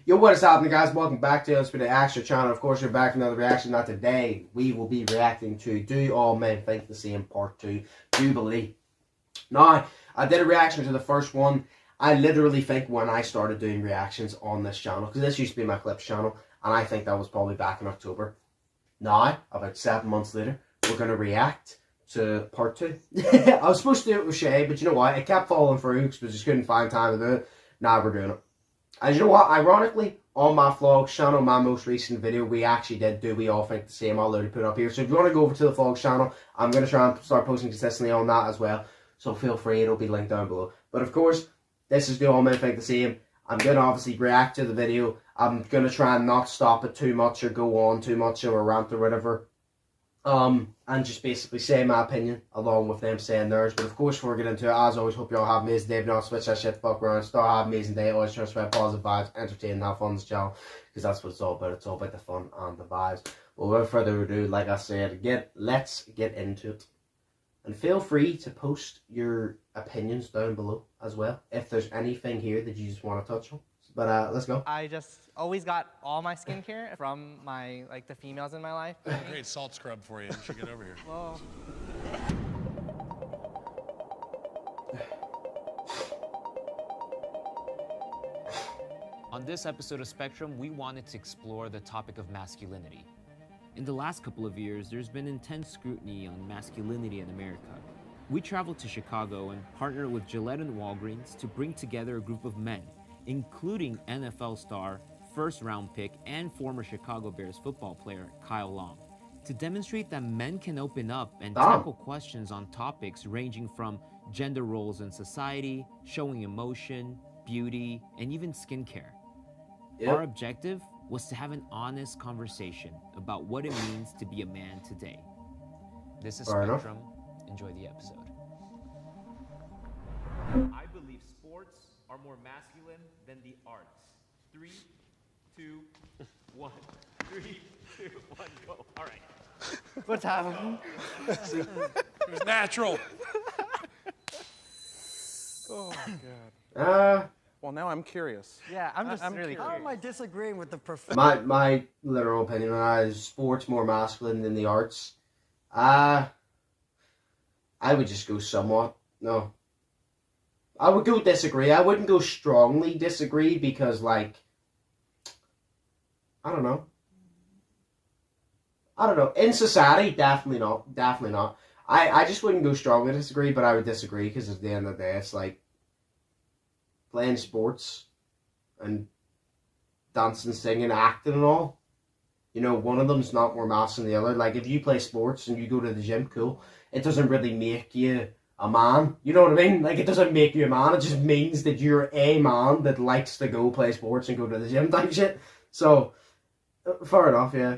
Yo, what is happening, guys? Welcome back to Undisputed Action channel. Of course, we're back with another reaction. Not today. We will be reacting to Do All Men Think the Same Part 2, Jubilee. Now, I did a reaction to the first one. I literally think when I started doing reactions on this channel, because this used to be my clips channel, and I think that was probably back in October. Now, about 7 months later, we're going to react to part 2. I was supposed to do it with Shay, but you know what? It kept falling through because we just couldn't find time to do it. Now we're doing it. And you know what? Ironically, on my vlogs channel, my most recent video, we actually did Do We All Think the Same. I'll literally put it up here. So if you want to go over to the vlogs channel, I'm going to try and start posting consistently on that as well. So feel free, it'll be linked down below. But of course, this is Do All Men Think the Same. I'm going to obviously react to the video. I'm going to try and not stop it too much or go on too much or rant or whatever. And just basically say my opinion along with them saying theirs. But of course, before we get into it, as always, hope you all have an amazing day. If not, switch that shit the fuck around. Start have an amazing day. Always try to spread positive vibes, entertain, and have fun on this channel, because that's what it's all about. It's all about the fun and the vibes. But without further ado, like I said, let's get into it. And feel free to post your opinions down below as well, if there's anything here that you just want to touch on. But let's go. I just always got all my skincare from the females in my life. Great salt scrub for you. You should get over here. Whoa. On this episode of Spectrum, we wanted to explore the topic of masculinity. In the last couple of years, there's been intense scrutiny on masculinity in America. We traveled to Chicago and partnered with Gillette and Walgreens to bring together a group of men, including NFL star, first-round pick, and former Chicago Bears football player Kyle Long, to demonstrate that men can open up and tackle questions on topics ranging from gender roles in society, showing emotion, beauty, and even skincare. Yep. Our objective was to have an honest conversation about what it means to be a man today. This is Spectrum. Enjoy the episode. I believe sports are more masculine than the arts. 3, 2, 1. 3, 2, 1, go. All right. What's happening? It was natural. Oh my god. Well, now I'm curious. Yeah, I'm really curious. How am I disagreeing with the professor? My literal opinion on that is sports more masculine than the arts. I would just go somewhat. No. I would go disagree. I wouldn't go strongly disagree because, like, I don't know. In society, definitely not. Definitely not. I just wouldn't go strongly disagree, but I would disagree because at the end of the day, it's like playing sports and dancing, singing, acting and all. You know, one of them's not more masculine than the other. Like, if you play sports and you go to the gym, cool. It doesn't really make you a man. You know what I mean? Like, it doesn't make you a man. It just means that you're a man that likes to go play sports and go to the gym type shit. So, fair enough, yeah.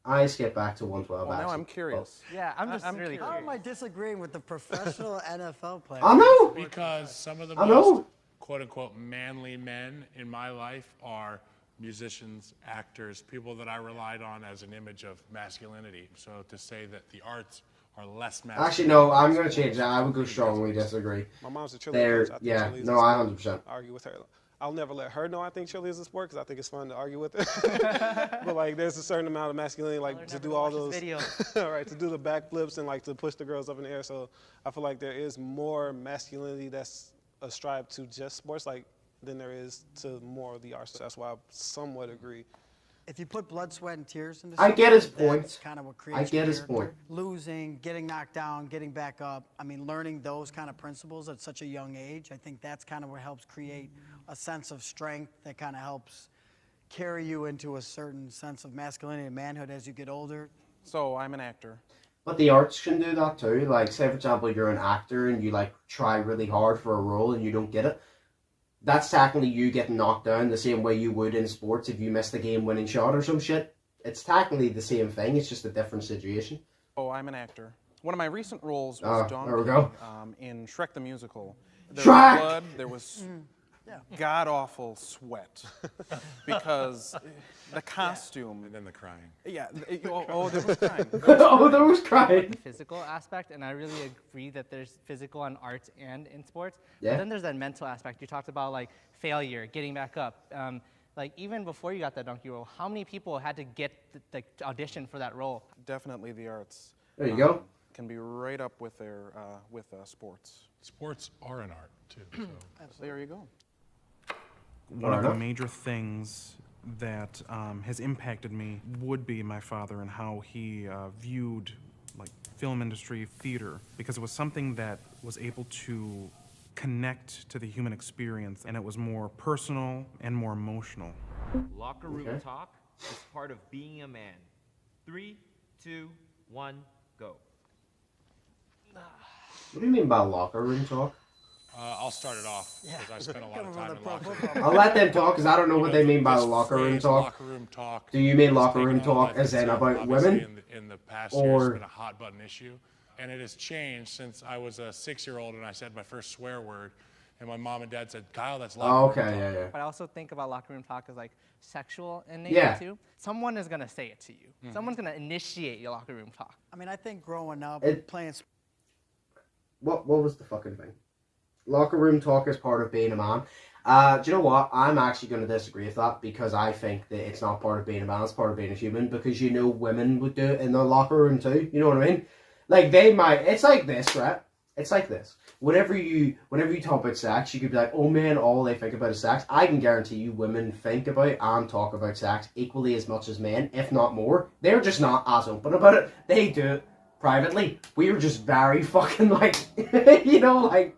I skip back to 112. Well, now I'm curious. Yeah, I'm really How curious. am I disagreeing with the professional NFL player? I know! Because some of the I know. most quote-unquote manly men in my life are musicians, actors, people that I relied on as an image of masculinity. So to say that the arts are less masculine. Actually, no, I'm going to change that. I would go strongly disagree. My mom's a cheerleader. There, yeah, no, I 100%. Argue with her. I'll never let her know I think cheerleading is a sport because I think it's fun to argue with her. But like, there's a certain amount of masculinity, like to do all those, right, to do the backflips and like to push the girls up in the air. So I feel like there is more masculinity that's ascribed to just sports, like, than there is to more of the arts. That's why I somewhat agree. If you put blood, sweat, and tears into I get his something, point. that's kind of what creates I get his character. point. Losing, getting knocked down, getting back up. I mean, learning those kind of principles at such a young age, I think that's kind of what helps create a sense of strength that kind of helps carry you into a certain sense of masculinity and manhood as you get older. So I'm an actor. But the arts can do that too. Like, say for example, you're an actor and you like try really hard for a role and you don't get it. That's technically you getting knocked down the same way you would in sports if you missed a game-winning shot or some shit. It's technically the same thing. It's just a different situation. Oh, I'm an actor. One of my recent roles was there we go. In Shrek the Musical. There Shrek! was blood, there was god-awful sweat because the costume. And then the crying. Yeah, there was crying. Oh, there was crying. Physical aspect, and I really agree that there's physical in arts and in sports. Yeah. But then there's that mental aspect. You talked about like failure, getting back up. Like, even before you got that donkey role, how many people had to get the audition for that role? Definitely the arts. There you go. Can be right up with their sports. Sports are an art, too. So. There you go. One of the major things that has impacted me would be my father and how he viewed like film industry, theater, because it was something that was able to connect to the human experience, and it was more personal and more emotional. Locker room talk is part of being a man. 3, 2, 1, go. What do you mean by locker room talk? I'll start it off because I spent a lot of time in locker room. I'll let them talk because I don't know what they mean by locker room talk. Locker room talk. Do you mean locker has room taken on talk life as in itself. about Obviously, women? In the past Or- years, it's been a hot button issue. And it has changed since I was a 6-year-old and I said my first swear word. And my mom and dad said, Kyle, that's locker Oh, room okay, talk. yeah. But I also think about locker room talk as like sexual in nature Yeah. too. Someone is gonna say it to you. Someone's gonna initiate your locker room talk. I mean, I think growing up, playing What was the fucking thing? Locker room talk is part of being a man. Do you know what? I'm actually going to disagree with that because I think that it's not part of being a man, it's part of being a human, because you know women would do it in their locker room too. You know what I mean? Like they might. It's like this, right? It's like this. Whenever you talk about sex, you could be like, oh man, all they think about is sex. I can guarantee you women think about and talk about sex equally as much as men, if not more. They're just not as open about it. They do it privately. We were just very fucking like, you know, like.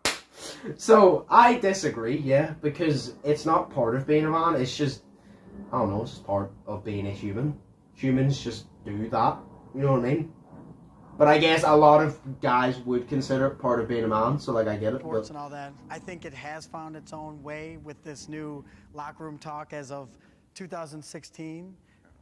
So I disagree, yeah, because it's not part of being a man. It's just, I don't know, it's just part of being a human. Humans just do that. You know what I mean? But I guess a lot of guys would consider it part of being a man, so like I get it. sports and all that. I think it has found its own way with this new locker room talk as of 2016.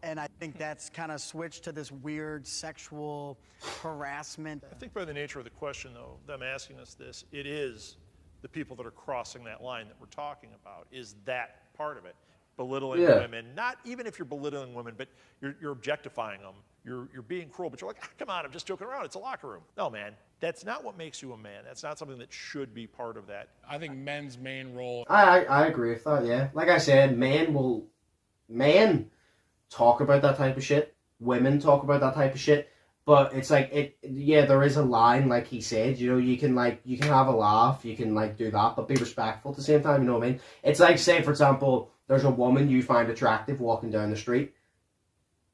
And I think that's kind of switched to this weird sexual harassment. I think by the nature of the question, though, them asking us this, it is the people that are crossing that line that we're talking about. Is that part of it? Belittling women, not even if you're belittling women, but you're objectifying them. You're being cruel, but you're like, come on, I'm just joking around. It's a locker room. No, man, that's not what makes you a man. That's not something that should be part of that. I think men's main role. I agree with that, yeah. Like I said, men talk about that type of shit. Women talk about that type of shit. But it's like, there is a line, like he said, you know, you can have a laugh, you can like do that, but be respectful at the same time, you know what I mean? It's like, say for example, there's a woman you find attractive walking down the street.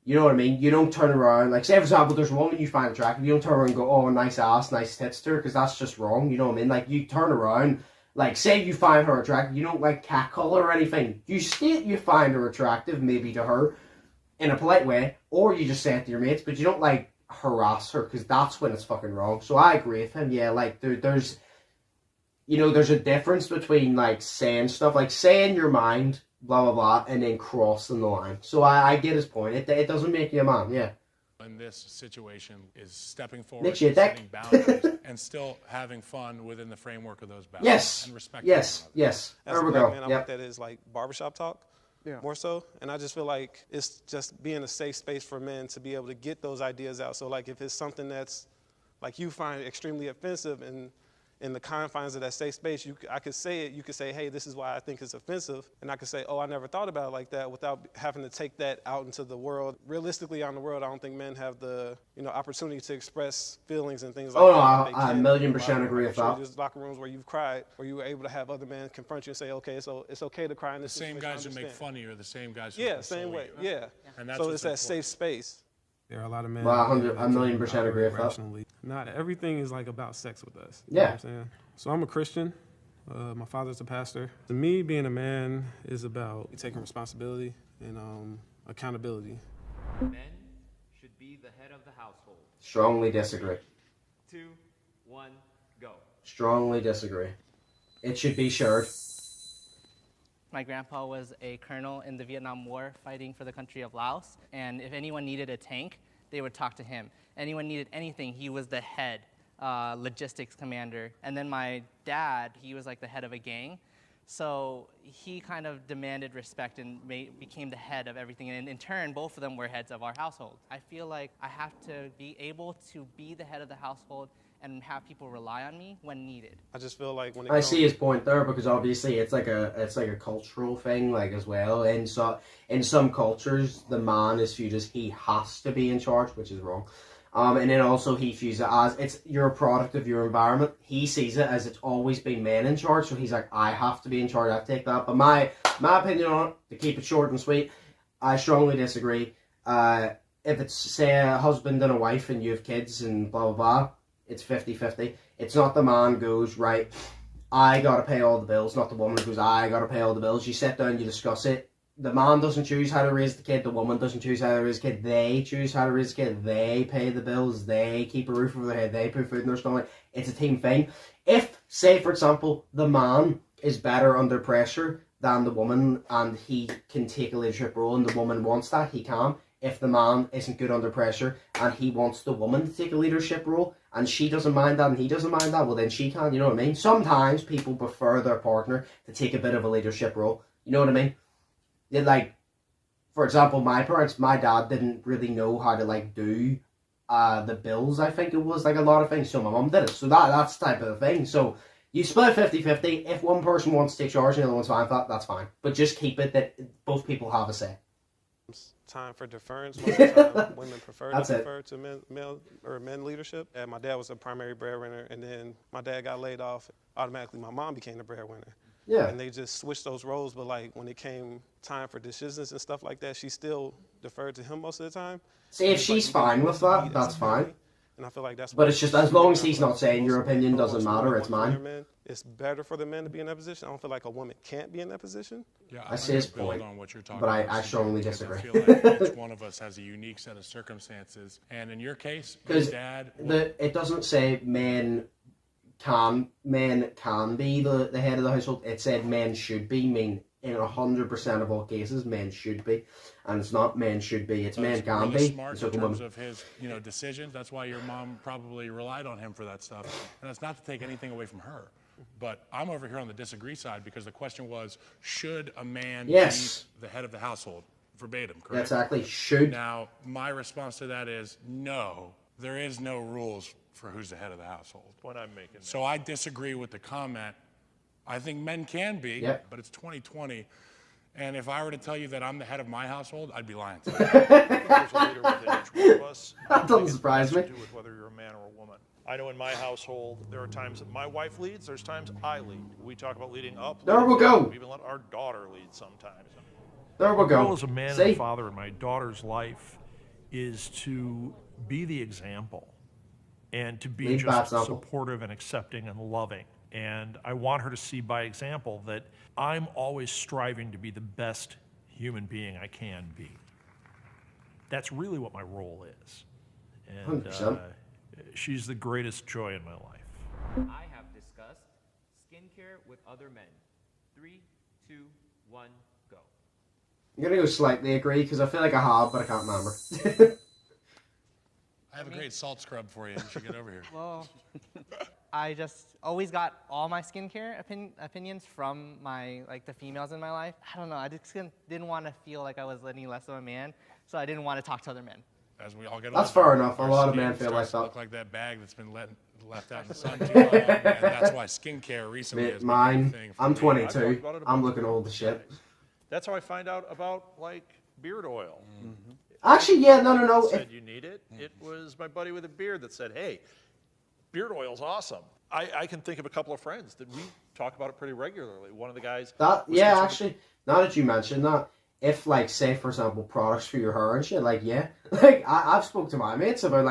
You know what I mean? You don't turn around, like say for example, there's a woman you find attractive, you don't turn around and go, oh, nice ass, nice tits to her, because that's just wrong, you know what I mean? Like you turn around, like say you find her attractive, you don't like catcall her or anything. You state you find her attractive, maybe to her, in a polite way, or you just say it to your mates, but you don't like harass her, because that's when it's fucking wrong. So I agree with him, yeah, like there's a difference between like saying stuff, like saying your mind, blah blah blah, and then crossing the line. So I get his point. It doesn't make you a man, yeah. In this situation is stepping forward, and Makes you a dick. setting boundaries, and still having fun within the framework of those boundaries. Yes, and respecting yes, one another. yes. As There a we black go. man, I Yep. look at it as like barbershop talk, more so. And I just feel like it's just being a safe space for men to be able to get those ideas out. So like if it's something that's like you find extremely offensive and in the confines of that safe space, I could say it, you could say, hey, this is why I think it's offensive. And I could say, oh, I never thought about it like that, without having to take that out into the world. Realistically, on the world, I don't think men have the opportunity to express feelings and things like Oh, that. no, that they I can 1,000,000% in the locker room. agree I'm with sure that. There's locker rooms where you've cried, where you were able to have other men confront you and say, okay, so it's okay to cry in this The same situation, guys I who make understand. fun of you are the same guys who Yeah, console same way, you. yeah. And that's So what's it's that important. safe space. There are a lot of men. Well, out there 1,000,000% agree with that. rationally. Not everything is like about sex with us. You Yeah. know what I'm saying? So I'm a Christian. My father's a pastor. To me, being a man is about taking responsibility and accountability. Men should be the head of the household. Strongly disagree. 2, 1, go. Strongly disagree. It should be shared. My grandpa was a colonel in the Vietnam War fighting for the country of Laos, and if anyone needed a tank, they would talk to him. Anyone needed anything, he was the head logistics commander. And then my dad, he was like the head of a gang. So he kind of demanded respect and became the head of everything. And in turn, both of them were heads of our household. I feel like I have to be able to be the head of the household and have people rely on me when needed. I just feel like when it I see his point there, because obviously it's like a cultural thing, like, as well. And so in some cultures, the man is viewed as he has to be in charge, which is wrong. And then also he views it as you're a product of your environment. He sees it as it's always been men in charge, so he's like, I have to be in charge, I have to take that. But my opinion on it, to keep it short and sweet, I strongly disagree. If it's, say, a husband and a wife and you have kids and blah, blah, blah, it's 50-50. It's not the man goes, right, I gotta pay all the bills, not the woman goes, I gotta pay all the bills. You sit down, you discuss it. The man doesn't choose how to raise the kid, the woman doesn't choose how to raise the kid. They choose how to raise the kid, they pay the bills, they keep a roof over their head, they put food in their stomach. It's a team thing. If, say, for example, the man is better under pressure than the woman and he can take a leadership role and the woman wants that, he can. If the man isn't good under pressure and he wants the woman to take a leadership role and she doesn't mind that and he doesn't mind that, well, then she can, you know what I mean? Sometimes people prefer their partner to take a bit of a leadership role, you know what I mean? Like, for example, my parents, my dad didn't really know how to, like, do the bills, I think it was, like, a lot of things, so my mum did it. So that's the type of thing. So you split 50-50. If one person wants to take charge and the other one's fine with that, that's fine. But just keep it that both people have a say. Time for deference. Most of the time, women prefer to defer to men leadership. And my dad was a primary breadwinner, and then my dad got laid off. Automatically, my mom became the breadwinner. Yeah. And they just switched those roles. But like when it came time for decisions and stuff like that, she still deferred to him most of the time. See, if she's fine with that, that's fine. And I feel like that's. But it's just as long as he's not saying your opinion doesn't matter, it's mine. It's better for the men to be in that position. I don't feel like a woman can't be in that position. Yeah, I see his point, on what you're talking but about, I strongly disagree. I feel like each one of us has a unique set of circumstances, and in your case, your dad. It doesn't say men can be the head of the household. It said men should be. Mean in 100% of all cases, men should be, and it's not men should be. It's men can really be. Smart in terms of his, decisions. That's why your mom probably relied on him for that stuff, and it's not to take anything away from her. But I'm over here on the disagree side because the question was, should a man be the head of the household? Verbatim, correct? Exactly. Should. Now, my response to that is no. There is no rules for who's the head of the household. What I'm making. So I disagree with the comment. I think men can be, but it's 2020. And if I were to tell you that I'm the head of my household, I'd be lying to you. There's a leader within each one of us. That doesn't surprise me. To do with whether you're a man or a woman. I know in my household, there are times that my wife leads, there's times I lead. We talk about leading up. There we go. We even let our daughter lead sometimes. There we go. My role as a man and father in my daughter's life is to be the example and to be just supportive and accepting and loving. And I want her to see by example that I'm always striving to be the best human being I can be. That's really what my role is. And she's the greatest joy in my life. I have discussed skincare with other men. 3, 2, 1, go. I'm going to go slightly agree because I feel like I have, but I can't remember. I have a great salt scrub for you. You should get over here. Well, I just always got all my skincare opinions from the females in my life. I don't know. I just didn't want to feel like I was any less of a man, so I didn't want to talk to other men. As we all get older, fair enough. A lot of men feel like that. Look like that bag that's been left out in the sun too long, and that's why skincare recently has mine. Been a thing. I'm 22. I'm looking old as shit. That's how I find out about beard oil. Mm-hmm. Actually, yeah, no. Said you need it. It was my buddy with a beard that said, "Hey, beard oil's awesome." I can think of a couple of friends that we talk about it pretty regularly. One of the guys. Actually, now that you mentioned that, if say for example products for your hair and shit, I've spoke to my mates about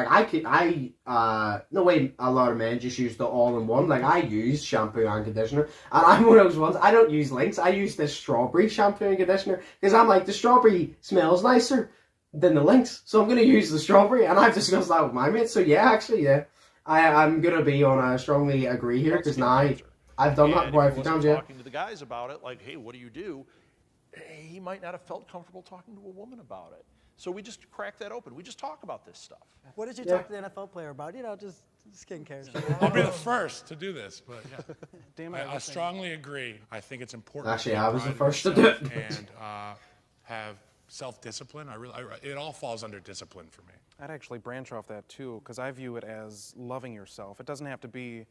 no way a lot of men just use the all-in-one. I use shampoo and conditioner, and I'm one of those ones. I don't use Lynx. I use this strawberry shampoo and conditioner because I'm the strawberry smells nicer than the Lynx, so I'm gonna use the strawberry, and I've discussed that with my mates. So I'm gonna be on a strongly agree here because now I've done that quite a few times. Talking to the guys about it, hey, what do you do? He might not have felt comfortable talking to a woman about it. So we just crack that open. We just talk about this stuff. What did you talk to the NFL player about? Just skincare. I'll be the first to do this, but I strongly agree. I think it's important. Actually, I was the first to do it. And have self-discipline. It all falls under discipline for me. I'd actually branch off that too, because I view it as loving yourself. It doesn't have to be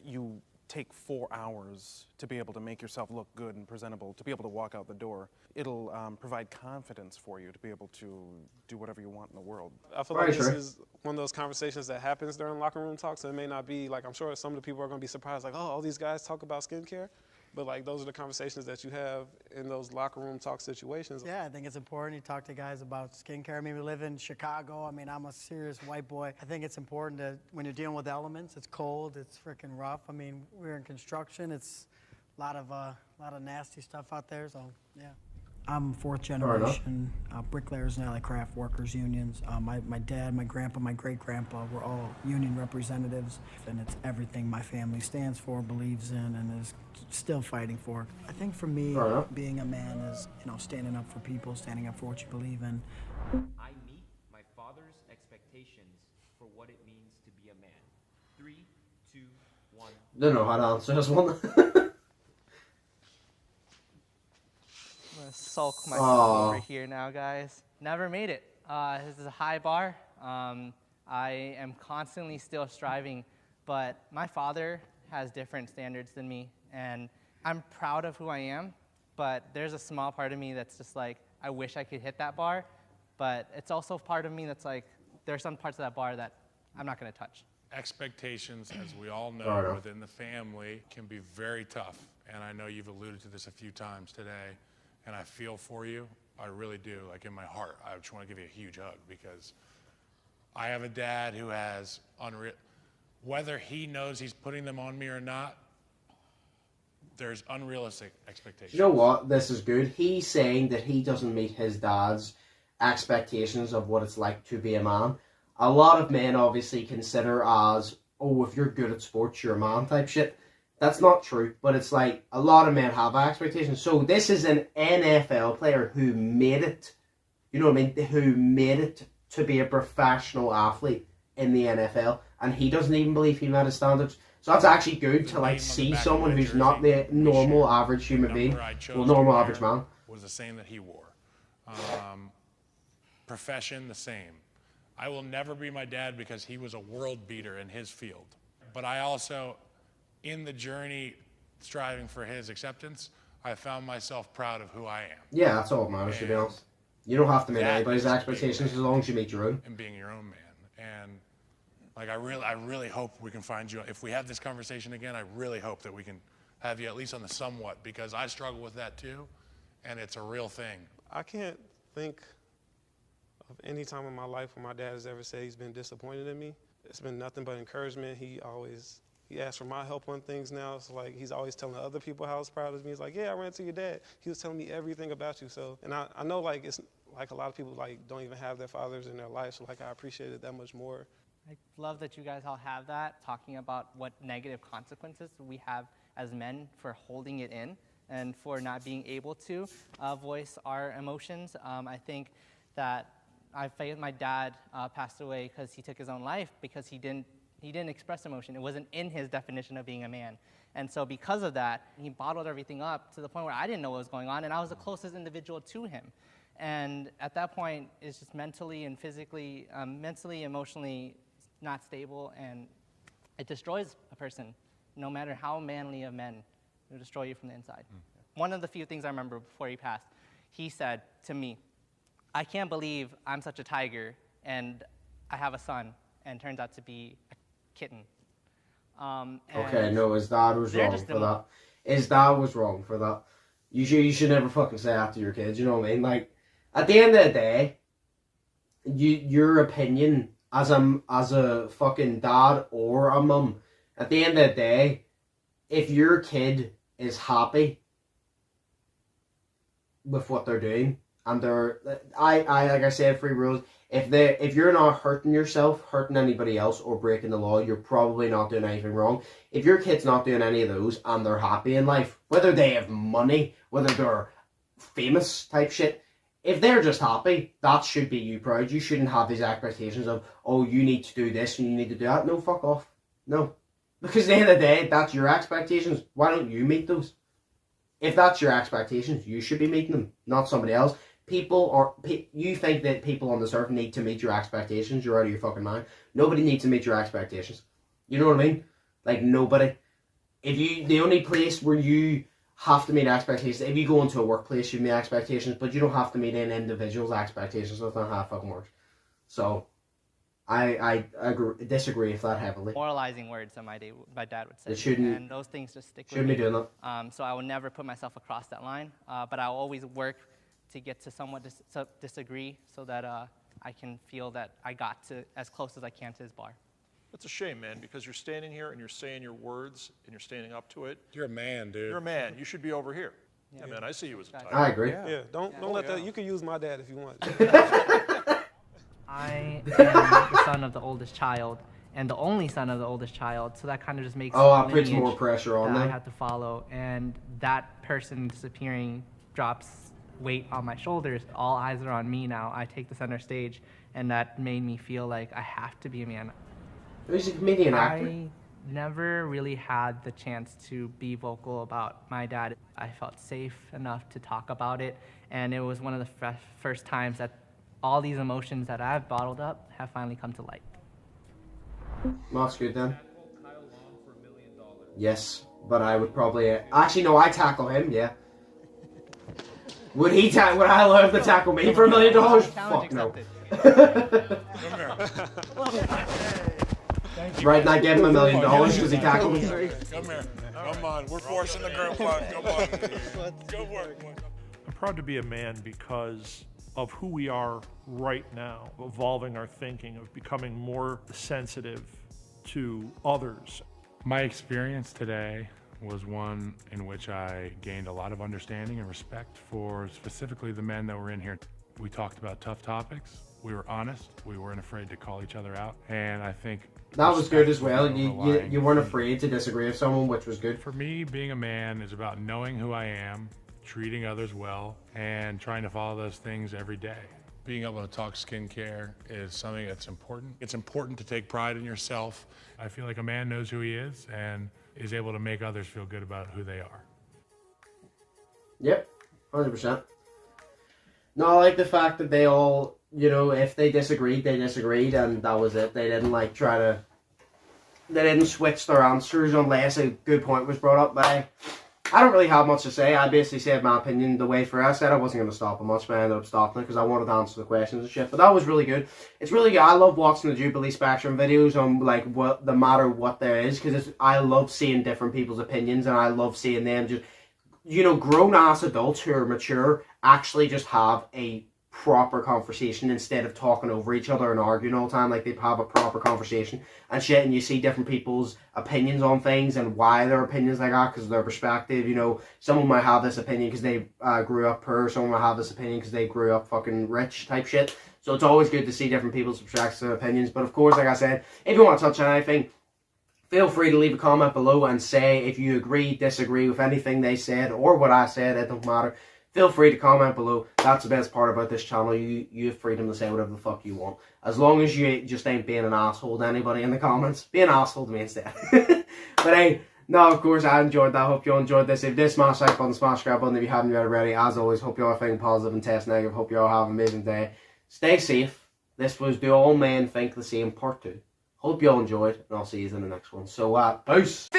you take 4 hours to be able to make yourself look good and presentable, to be able to walk out the door. It'll provide confidence for you to be able to do whatever you want in the world. I feel like this is one of those conversations that happens during locker room talks, so it may not be, like, I'm sure some of the people are going to be surprised, like, oh, all these guys talk about skincare. But, like, those are the conversations that you have in those locker room talk situations. Yeah, I think it's important. You talk to guys about skincare. I mean, we live in Chicago. I mean, I'm a serious white boy. I think it's important to, when you're dealing with elements, it's cold, it's freaking rough. I mean, we're in construction. It's a lot of nasty stuff out there, so, yeah. I'm fourth generation bricklayers and alley craft workers unions. My dad, my grandpa, my great-grandpa were all union representatives, and it's everything my family stands for, believes in, and is still fighting for. I think for me, being a man is, you know, standing up for people, standing up for what you believe in. I meet my father's expectations for what it means to be a man. 3, 2, 1. Don't know how to answer this one. I'm gonna sulk myself over here now, guys. Never made it. This is a high bar. I am constantly still striving, but my father has different standards than me, and I'm proud of who I am, but there's a small part of me that's just like, I wish I could hit that bar, but it's also part of me that's like, there are some parts of that bar that I'm not gonna touch. Expectations, as we all know, within the family can be very tough, and I know you've alluded to this a few times today. And I feel for you, I really do. Like in my heart, I just want to give you a huge hug because I have a dad who has whether he knows he's putting them on me or not, there's unrealistic expectations. You know what? This is good. He's saying that he doesn't meet his dad's expectations of what it's like to be a man. A lot of men obviously consider as, oh, if you're good at sports, you're a man type shit. That's not true, but it's like a lot of men have expectations. So this is an NFL player who made it, you know what I mean, who made it to be a professional athlete in the NFL, and he doesn't even believe he met his standards. So that's actually good to like see someone who's not the normal average human being, well, normal average man. Was the same that he wore. Profession, the same. I will never be my dad because he was a world beater in his field. But I also, in the journey striving for his acceptance, I found myself proud of who I am. Yeah, that's all that matters, to be honest. You don't have to meet anybody's expectations as long as you meet your own. And being your own man. And like I really hope we can find you. If we have this conversation again, I really hope that we can have you at least on the somewhat, because I struggle with that too, and it's a real thing. I can't think of any time in my life when my dad has ever said he's been disappointed in me. It's been nothing but encouragement. He asks for my help on things now. So like he's always telling other people how he's proud of me. He's like, yeah, I ran into your dad. He was telling me everything about you. So, and I know like it's like a lot of people like don't even have their fathers in their life. So like I appreciate it that much more. I love that you guys all have that, talking about what negative consequences we have as men for holding it in and for not being able to voice our emotions. I think that my dad passed away because he took his own life because he didn't express emotion. It wasn't in his definition of being a man. And so because of that, he bottled everything up to the point where I didn't know what was going on, and I was the closest individual to him. And at that point, it's just mentally and physically, mentally, emotionally not stable, and it destroys a person, no matter how manly of men. It'll destroy you from the inside. One of the few things I remember before he passed, he said to me, I can't believe I'm such a tiger, and I have a son, and turns out to be a kitten. Okay, no, his dad was wrong for that. His dad was wrong for that. You should never fucking say that to your kids, you know what I mean? Like, at the end of the day, your opinion as a fucking dad or a mum, at the end of the day, if your kid is happy with what they're doing, and like I said, free rules. If you're not hurting yourself, hurting anybody else, or breaking the law, you're probably not doing anything wrong. If your kid's not doing any of those and they're happy in life, whether they have money, whether they're famous type shit, if they're just happy, that should be you proud. You shouldn't have these expectations of, oh, you need to do this and you need to do that. No, fuck off. No. Because at the end of the day, that's your expectations. Why don't you meet those? If that's your expectations, you should be meeting them, not somebody else. you think that people on this earth need to meet your expectations. You're out of your fucking mind. Nobody needs to meet your expectations. You know what I mean? Like, nobody. The only place where you have to meet expectations, if you go into a workplace, you meet expectations, but you don't have to meet an individual's expectations. That's not how it fucking works. So, I disagree with that heavily. Moralizing words that my dad would say. It shouldn't. And those things just stick with Shouldn't me. be doing that. So I will never put myself across that line, but I'll always work to get to somewhat disagree so that I can feel that I got to as close as I can to his bar. It's a shame, man, because you're standing here and you're saying your words and you're standing up to it. You're a man, dude. You're a man. You should be over here. Yeah, man, I see you as a type. I agree. Yeah, don't let that. You can use my dad if you want. I am the son of the oldest child and the only son of the oldest child, so that kind of just makes it puts more pressure on them. I have to follow, and that person disappearing drops weight on my shoulders. All eyes are on me now. I take the center stage, and that made me feel like I have to be a man. He's a comedian actor. I never really had the chance to be vocal about my dad. I felt safe enough to talk about it, and it was one of the first times that all these emotions that I've bottled up have finally come to light. Well, that's good then. Yes, but I would probably... Actually, no, I'd tackle him, yeah. Would I allow him to tackle me for $1 million? Fuck no. Right, now give him $1 million because he tackled me. Come here. Come on. We're forcing the group on. Come on. Go work. I'm proud to be a man because of who we are right now, evolving our thinking, of becoming more sensitive to others. My experience today was one in which I gained a lot of understanding and respect for specifically the men that were in here. We talked about tough topics. We were honest. We weren't afraid to call each other out. And I think that was good as well. You weren't afraid to disagree with someone, which was good. For me, being a man is about knowing who I am, treating others well, and trying to follow those things every day. Being able to talk skincare is something that's important. It's important to take pride in yourself. I feel like a man knows who he is and is able to make others feel good about who they are. Yep, 100%. No, I like the fact that they all, if they disagreed, and that was it. They didn't they didn't switch their answers unless a good point was brought up. But I don't really have much to say. I basically said my opinion the way I said I wasn't going to stop it much, but I ended up stopping it because I wanted to answer the questions and shit. But that was really good. It's really good. I love watching the Jubilee Spectrum videos on no matter what there is, because I love seeing different people's opinions, and I love seeing them just, grown ass adults who are mature actually just have a proper conversation instead of talking over each other and arguing all the time. Like, they have a proper conversation and shit, and you see different people's opinions on things and why their opinions like that, because of their perspective. Someone might have this opinion because they grew up poor, someone might have this opinion because they grew up fucking rich type shit. So it's always good to see different people's perspectives and opinions. But of course, like I said, if you want to touch on anything, feel free to leave a comment below and say if you agree, disagree with anything they said or what I said. It don't matter. Feel free to comment below. That's the best part about this channel. You have freedom to say whatever the fuck you want. As long as you just ain't being an asshole to anybody in the comments. Be an asshole to me instead. But hey, no, of course, I enjoyed that. Hope you all enjoyed this. If you did, smash like button, smash subscribe button if you haven't yet already. As always, hope you all are feeling positive and test negative. Hope you all have an amazing day. Stay safe. This was Do All Men Think the Same Part 2. Hope you all enjoyed, and I'll see you in the next one. So, peace!